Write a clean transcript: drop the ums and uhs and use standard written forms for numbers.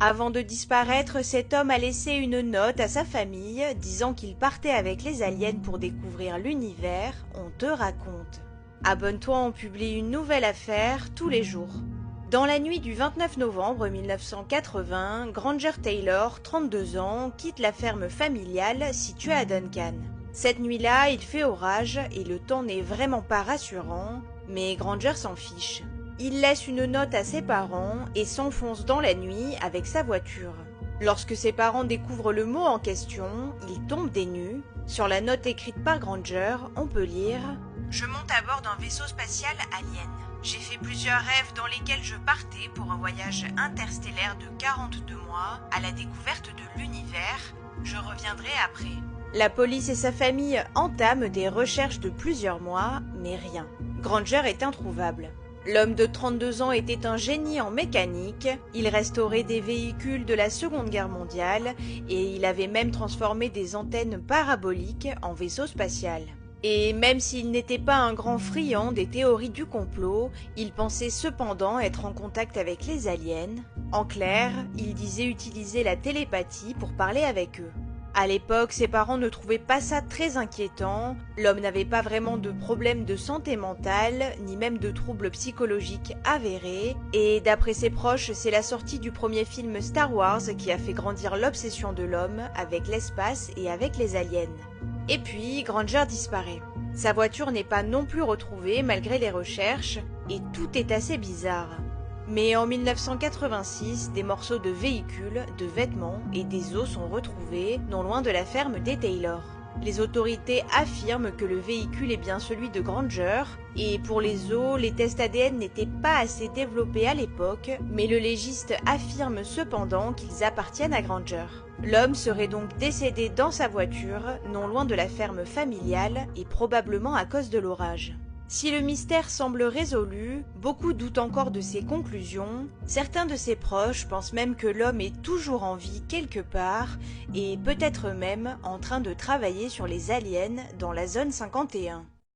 Avant de disparaître, cet homme a laissé une note à sa famille disant qu'il partait avec les aliens pour découvrir l'univers. On te raconte. Abonne-toi, on publie une nouvelle affaire tous les jours. Dans la nuit du 29 novembre 1980, Granger Taylor, 32 ans, quitte la ferme familiale située à Duncan. Cette nuit-là, il fait orage et le temps n'est vraiment pas rassurant, mais Granger s'en fiche. Il laisse une note à ses parents et s'enfonce dans la nuit avec sa voiture. Lorsque ses parents découvrent le mot en question, ils tombent des nues. Sur la note écrite par Granger, on peut lire « Je monte à bord d'un vaisseau spatial alien. J'ai fait plusieurs rêves dans lesquels je partais pour un voyage interstellaire de 42 mois à la découverte de l'univers. Je reviendrai après. » La police et sa famille entament des recherches de plusieurs mois, mais rien. Granger est introuvable. L'homme de 32 ans était un génie en mécanique, il restaurait des véhicules de la Seconde Guerre mondiale et il avait même transformé des antennes paraboliques en vaisseau spatial. Et même s'il n'était pas un grand friand des théories du complot, il pensait cependant être en contact avec les aliens. En clair, il disait utiliser la télépathie pour parler avec eux. À l'époque, ses parents ne trouvaient pas ça très inquiétant, l'homme n'avait pas vraiment de problème de santé mentale, ni même de troubles psychologiques avérés, et d'après ses proches, c'est la sortie du premier film Star Wars qui a fait grandir l'obsession de l'homme avec l'espace et avec les aliens. Et puis, Granger disparaît. Sa voiture n'est pas non plus retrouvée malgré les recherches, et tout est assez bizarre. Mais en 1986, des morceaux de véhicules, de vêtements et des os sont retrouvés non loin de la ferme des Taylor. Les autorités affirment que le véhicule est bien celui de Granger, et pour les os, les tests ADN n'étaient pas assez développés à l'époque, mais le légiste affirme cependant qu'ils appartiennent à Granger. L'homme serait donc décédé dans sa voiture, non loin de la ferme familiale, et probablement à cause de l'orage. Si le mystère semble résolu, beaucoup doutent encore de ses conclusions. Certains de ses proches pensent même que l'homme est toujours en vie quelque part et peut-être même en train de travailler sur les aliens dans la zone 51.